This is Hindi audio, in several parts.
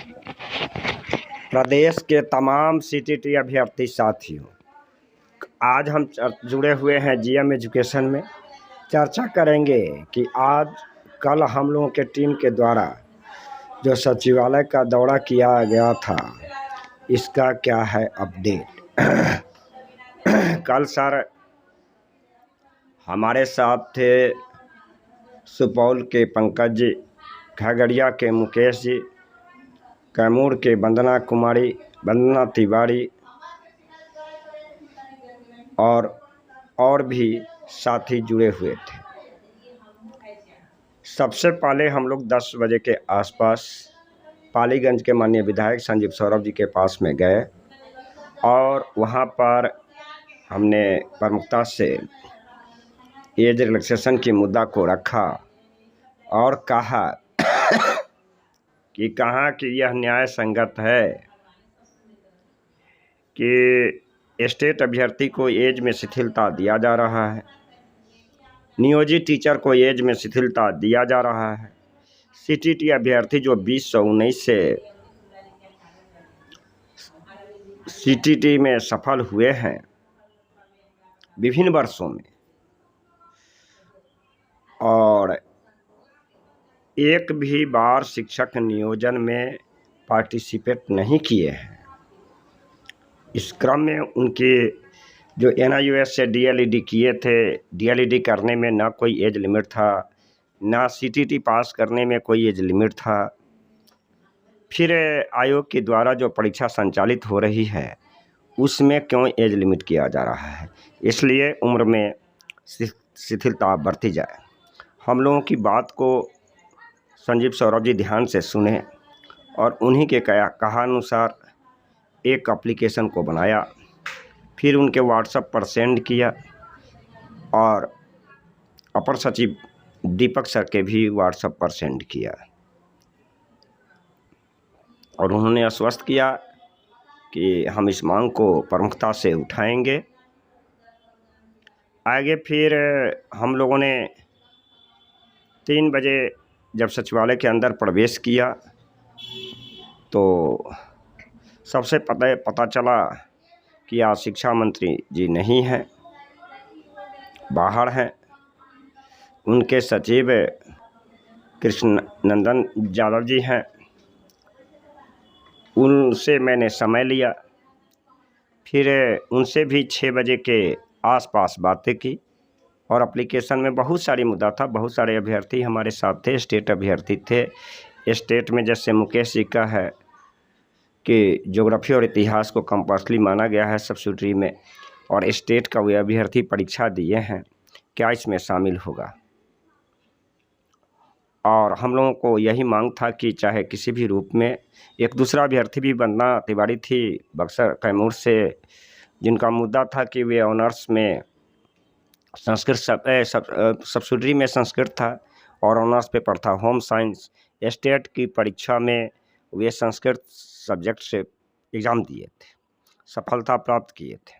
प्रदेश के तमाम सीटीटी अभ्यर्थी साथियों, आज हम जुड़े हुए हैं जीएम एजुकेशन में। चर्चा करेंगे कि आज कल हम लोगों के टीम के द्वारा जो सचिवालय का दौरा किया गया था, इसका क्या है अपडेट। कल सर हमारे साथ थे सुपौल के पंकज जी, खगड़िया के मुकेश जी, कैमूर के वंदना तिवारी और भी साथी जुड़े हुए थे। सबसे पहले हम लोग 10 बजे के आसपास पालीगंज के माननीय विधायक संजीव सौरभ जी के पास में गए और वहाँ पर हमने प्रमुखता से एज रिलैक्सेशन की मुद्दा को रखा और कहा कि यह न्याय संगत है कि स्टेट अभ्यर्थी को एज में शिथिलता दिया जा रहा है, नियोजित टीचर को एज में शिथिलता दिया जा रहा है। सीटीटी अभ्यर्थी जो 2019 से सीटीटी में सफल हुए हैं विभिन्न वर्षों में और एक भी बार शिक्षक नियोजन में पार्टिसिपेट नहीं किए हैं, इस क्रम में उनके जो एनआईओएस से डीएलईडी किए थे, डीएलईडी करने में ना कोई एज लिमिट था, ना सीटीटी पास करने में कोई एज लिमिट था। फिर आयोग के द्वारा जो परीक्षा संचालित हो रही है उसमें क्यों एज लिमिट किया जा रहा है, इसलिए उम्र में शिथिलता बरती जाए। हम लोगों की बात को संजीव सौरभ जी ध्यान से सुने और उन्हीं के कहा अनुसार एक एप्लीकेशन को बनाया, फिर उनके व्हाट्सएप पर सेंड किया और अपर सचिव दीपक सर के भी व्हाट्सएप पर सेंड किया और उन्होंने आश्वस्त किया कि हम इस मांग को प्रमुखता से उठाएंगे। आगे फिर हम लोगों ने 3 बजे जब सचिवालय के अंदर प्रवेश किया तो सबसे पता चला कि आज शिक्षा मंत्री जी नहीं हैं, बाहर हैं। उनके सचिव कृष्ण नंदन यादव जी हैं, उनसे मैंने समय लिया, फिर उनसे भी 6 बजे के आसपास बातें की और एप्लीकेशन में बहुत सारी मुद्दा था, बहुत सारे अभ्यर्थी हमारे साथ थे, स्टेट अभ्यर्थी थे। स्टेट में जैसे मुकेश जी का है कि ज्योग्राफी और इतिहास को कंपल्सरी माना गया है सब्सिडरी में और स्टेट का वे अभ्यर्थी परीक्षा दिए हैं, क्या इसमें शामिल होगा। और हम लोगों को यही मांग था कि चाहे किसी भी रूप में, एक दूसरा अभ्यर्थी भी वंदना तिवारी थी बक्सर कैमूर से, जिनका मुद्दा था कि वे ऑनर्स में संस्कृत सब्सिडरी में संस्कृत था और ऑनर्स पेपर था होम साइंस। स्टेट की परीक्षा में वे संस्कृत सब्जेक्ट से एग्ज़ाम दिए थे, सफलता प्राप्त किए थे।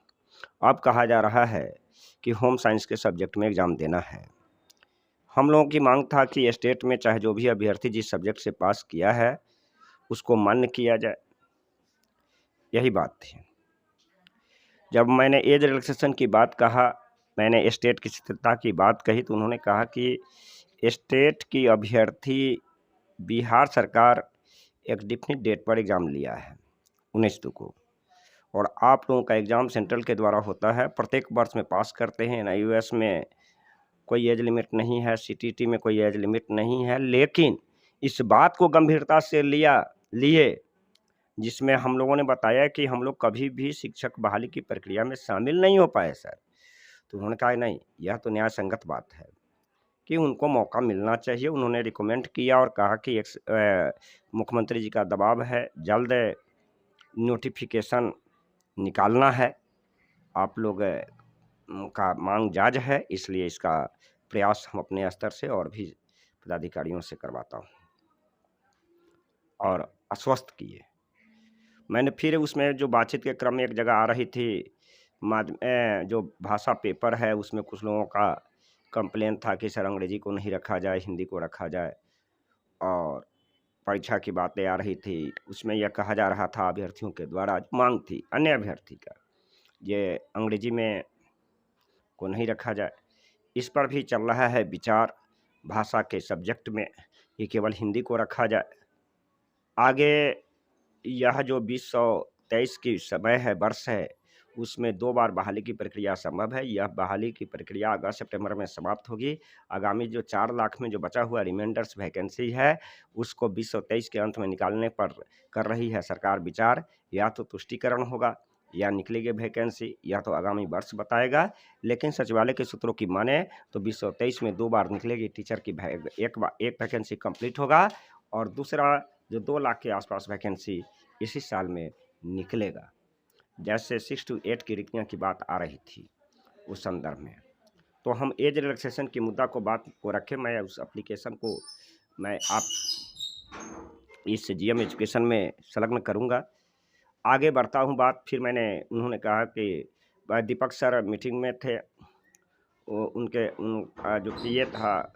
अब कहा जा रहा है कि होम साइंस के सब्जेक्ट में एग्ज़ाम देना है। हम लोगों की मांग था कि स्टेट में चाहे जो भी अभ्यर्थी जिस सब्जेक्ट से पास किया है उसको मान्य किया जाए, यही बात थी। जब मैंने एज रिलैक्सेशन की बात कहा, मैंने स्टेट की शिथिलता की बात कही तो उन्होंने कहा कि स्टेट की अभ्यर्थी बिहार सरकार एक डिफिनिट डेट पर एग्ज़ाम लिया है 19 को, और आप लोगों का एग्ज़ाम सेंट्रल के द्वारा होता है, प्रत्येक वर्ष में पास करते हैं। एनआईओएस में कोई एज लिमिट नहीं है, सीटीटी में कोई एज लिमिट नहीं है, लेकिन इस बात को गंभीरता से लिए जिसमें हम लोगों ने बताया कि हम लोग कभी भी शिक्षक बहाली की प्रक्रिया में शामिल नहीं हो पाए सर। तो उन्होंने कहा नहीं, यह तो न्याय संगत बात है कि उनको मौका मिलना चाहिए। उन्होंने रिकमेंड किया और कहा कि मुख्यमंत्री जी का दबाव है, जल्द नोटिफिकेशन निकालना है, आप लोग का मांग जायज़ है, इसलिए इसका प्रयास हम अपने स्तर से और भी पदाधिकारियों से करवाता हूँ और आश्वस्त किए। मैंने फिर उसमें जो बातचीत के क्रम में एक जगह आ रही थी जो भाषा पेपर है उसमें कुछ लोगों का कंप्लेन था कि सर अंग्रेजी को नहीं रखा जाए, हिंदी को रखा जाए, और परीक्षा की बातें आ रही थी, उसमें यह कहा जा रहा था अभ्यर्थियों के द्वारा, मांग थी अन्य अभ्यर्थी का, ये अंग्रेजी में को नहीं रखा जाए। इस पर भी चल रहा है विचार भाषा के सब्जेक्ट में, ये केवल हिंदी को रखा जाए। आगे यह जो 2023 की समय है, वर्ष है, उसमें 2 बार बहाली की प्रक्रिया संभव है। यह बहाली की प्रक्रिया अगस्त सितंबर में समाप्त होगी। आगामी जो 4 लाख में जो बचा हुआ रिमाइंडर्स वैकेंसी है, उसको 2023 के अंत में निकालने पर कर रही है सरकार विचार। या तो तुष्टिकरण होगा या निकलेगी वैकेंसी, या तो आगामी वर्ष बताएगा। लेकिन सचिवालय के सूत्रों की माने तो 2023 में 2 बार निकलेगी टीचर की एक वैकेंसी कंप्लीट होगा, और दूसरा जो 2 लाख के आसपास वैकेंसी इसी साल में निकलेगा। जैसे 6 to 8 की रिक्तियाँ की बात आ रही थी उस संदर्भ में, तो हम एज रिलैक्सेशन के मुद्दा को बात को रखें। मैं उस एप्लीकेशन को मैं आप इस जीएम एजुकेशन में संलग्न करूँगा। आगे बढ़ता हूँ बात, फिर उन्होंने कहा कि दीपक सर मीटिंग में थे, वो उनके जो पीए था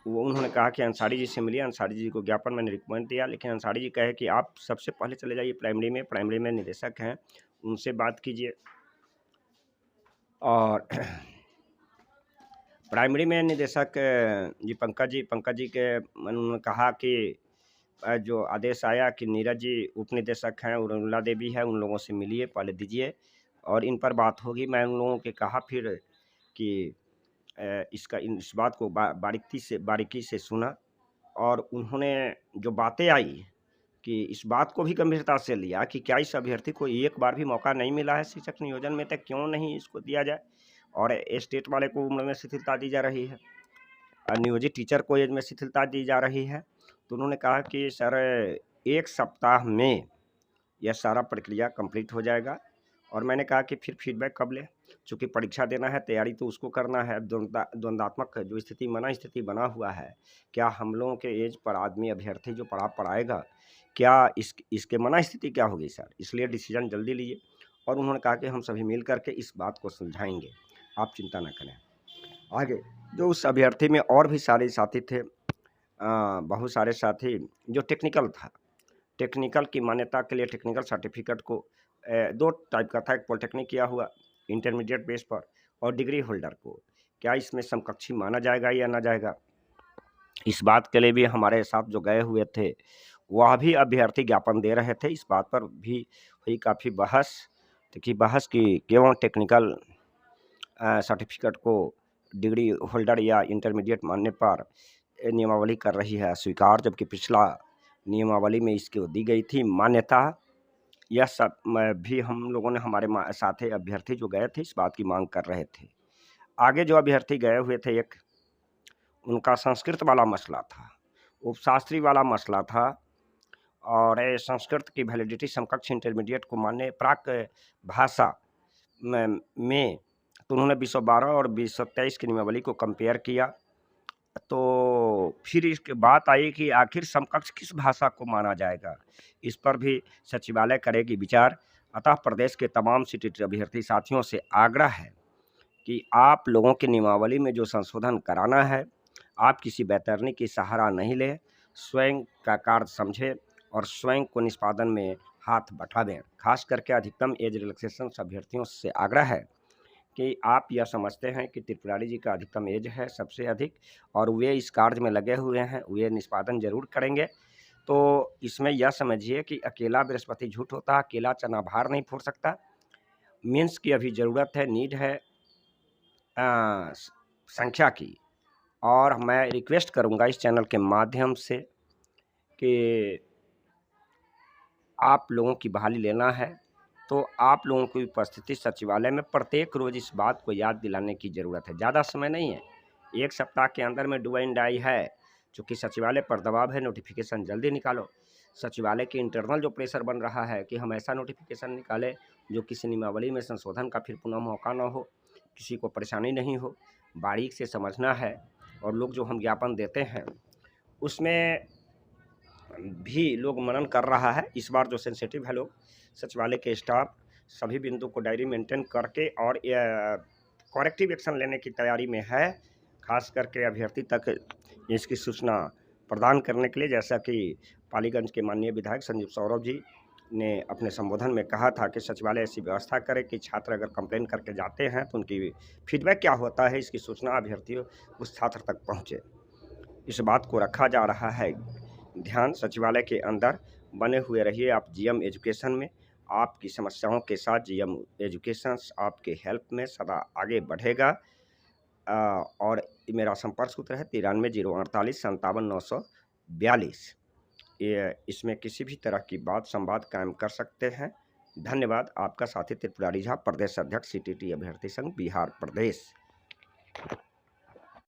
वो उन्होंने कहा कि अंसारी जी से मिलिए। अंसारी जी को ज्ञापन मैंने रिकमेंड दिया, लेकिन अंसारी जी कहे कि आप सबसे पहले चले जाइए प्राइमरी में निदेशक हैं, उनसे बात कीजिए। और प्राइमरी में निदेशक जी पंकज जी के उन्होंने कहा कि जो आदेश आया कि नीरज जी उप निदेशक हैं, उर्मिला देवी है, उन लोगों से मिलिए, पहले दीजिए और इन पर बात होगी। मैं उन लोगों के कहा फिर कि इस बात को बारीकी से सुना, और उन्होंने जो बातें आई कि इस बात को भी गंभीरता से लिया कि क्या इस अभ्यर्थी को एक बार भी मौका नहीं मिला है शिक्षक नियोजन में, तो क्यों नहीं इसको दिया जाए, और स्टेट वाले को उम्र में शिथिलता दी जा रही है, नियोजित टीचर को एज में शिथिलता दी जा रही है। तो उन्होंने कहा कि सर 1 सप्ताह में यह सारा प्रक्रिया कंप्लीट हो जाएगा। और मैंने कहा कि फिर फीडबैक कब लें, चूँकि परीक्षा देना है, तैयारी तो उसको करना है। द्वंद्वात्मक जो स्थिति बना हुआ है, क्या हम लोगों के एज पर आदमी अभ्यर्थी जो पढ़ाएगा, क्या इसके मना स्थिति क्या होगी सर, इसलिए डिसीजन जल्दी लीजिए। और उन्होंने कहा कि हम सभी मिल करके इस बात को सुलझाएंगे, आप चिंता न करें। आगे जो उस अभ्यर्थी में और भी सारे साथी थे, बहुत सारे साथी जो टेक्निकल की मान्यता के लिए टेक्निकल सर्टिफिकेट को 2 टाइप का था, एक पॉलिटेक्निक किया हुआ इंटरमीडिएट बेस पर, और डिग्री होल्डर को क्या इसमें समकक्षी माना जाएगा या ना जाएगा, इस बात के लिए भी हमारे साथ जो गए हुए थे वह भी अभ्यर्थी ज्ञापन दे रहे थे। इस बात पर भी हुई काफ़ी बहस की केवल टेक्निकल सर्टिफिकेट को डिग्री होल्डर या इंटरमीडिएट मानने पर नियमावली कर रही है अस्वीकार, जबकि पिछला नियमावली में इसको दी गई थी मान्यता। यह सब भी हम लोगों ने हमारे साथी अभ्यर्थी जो गए थे इस बात की मांग कर रहे थे। आगे जो अभ्यर्थी गए हुए थे, एक उनका संस्कृत वाला मसला था, उपशास्त्री वाला मसला था, और संस्कृत की वैलिडिटी समकक्ष इंटरमीडिएट को मानने प्राक भाषा में तो उन्होंने 2012 और 2023 की नियमावली को कंपेयर किया। तो फिर इसके बात आई कि आखिर समकक्ष किस भाषा को माना जाएगा, इस पर भी सचिवालय करेगी विचार। अतः प्रदेश के तमाम सीटेट अभ्यर्थी साथियों से आग्रह है कि आप लोगों की नियमावली में जो संशोधन कराना है, आप किसी बैतरनी की सहारा नहीं लें, स्वयं का कार्य समझें और स्वयं को निष्पादन में हाथ बटावें। खास करके अधिकतम एज रिलैक्सेशन अभ्यर्थियों से आग्रह है कि आप यह समझते हैं कि त्रिपुरारी जी का अधिकतम एज है सबसे अधिक, और वे इस कार्य में लगे हुए हैं, वे निष्पादन जरूर करेंगे। तो इसमें यह समझिए कि अकेला बृहस्पति झूठ होता, अकेला चना भार नहीं फोड़ सकता। मीन्स की अभी ज़रूरत है, नीड है संख्या की। और मैं रिक्वेस्ट करूंगा इस चैनल के माध्यम से कि आप लोगों की बहाली लेना है तो आप लोगों की उपस्थिति सचिवालय में प्रत्येक रोज़ इस बात को याद दिलाने की ज़रूरत है। ज़्यादा समय नहीं है, 1 सप्ताह के अंदर में डू एंड डाई है। चूँकि सचिवालय पर दबाव है, नोटिफिकेशन जल्दी निकालो। सचिवालय के इंटरनल जो प्रेशर बन रहा है कि हम ऐसा नोटिफिकेशन निकालें जो किसी नियमावली में संशोधन का फिर पुनः मौका न हो, किसी को परेशानी नहीं हो, बारीक से समझना है। और लोग जो हम ज्ञापन देते हैं उसमें भी लोग मनन कर रहा है। इस बार जो सेंसिटिव है लोग, सचिवालय के स्टाफ सभी बिंदु को डायरी मेंटेन करके और करेक्टिव एक्शन लेने की तैयारी में है। खास करके अभ्यर्थी तक इसकी सूचना प्रदान करने के लिए, जैसा कि पालीगंज के माननीय विधायक संजीव सौरभ जी ने अपने संबोधन में कहा था कि सचिवालय ऐसी व्यवस्था करे कि छात्र अगर कंप्लेन करके जाते हैं तो उनकी फीडबैक क्या होता है, इसकी सूचना अभ्यर्थियों उस छात्र तक पहुँचे। इस बात को रखा जा रहा है ध्यान। सचिवालय के अंदर बने हुए रहिए आप जीएम एजुकेशन में। आपकी समस्याओं के साथ जीएम एजुकेशन आपके हेल्प में सदा आगे बढ़ेगा। और मेरा संपर्क सूत्र है 93 048 57 942। ये इसमें किसी भी तरह की बात संवाद कायम कर सकते हैं। धन्यवाद। आपका साथी त्रिपुरारी झा, प्रदेश अध्यक्ष CTT अभ्यर्थी संघ बिहार प्रदेश।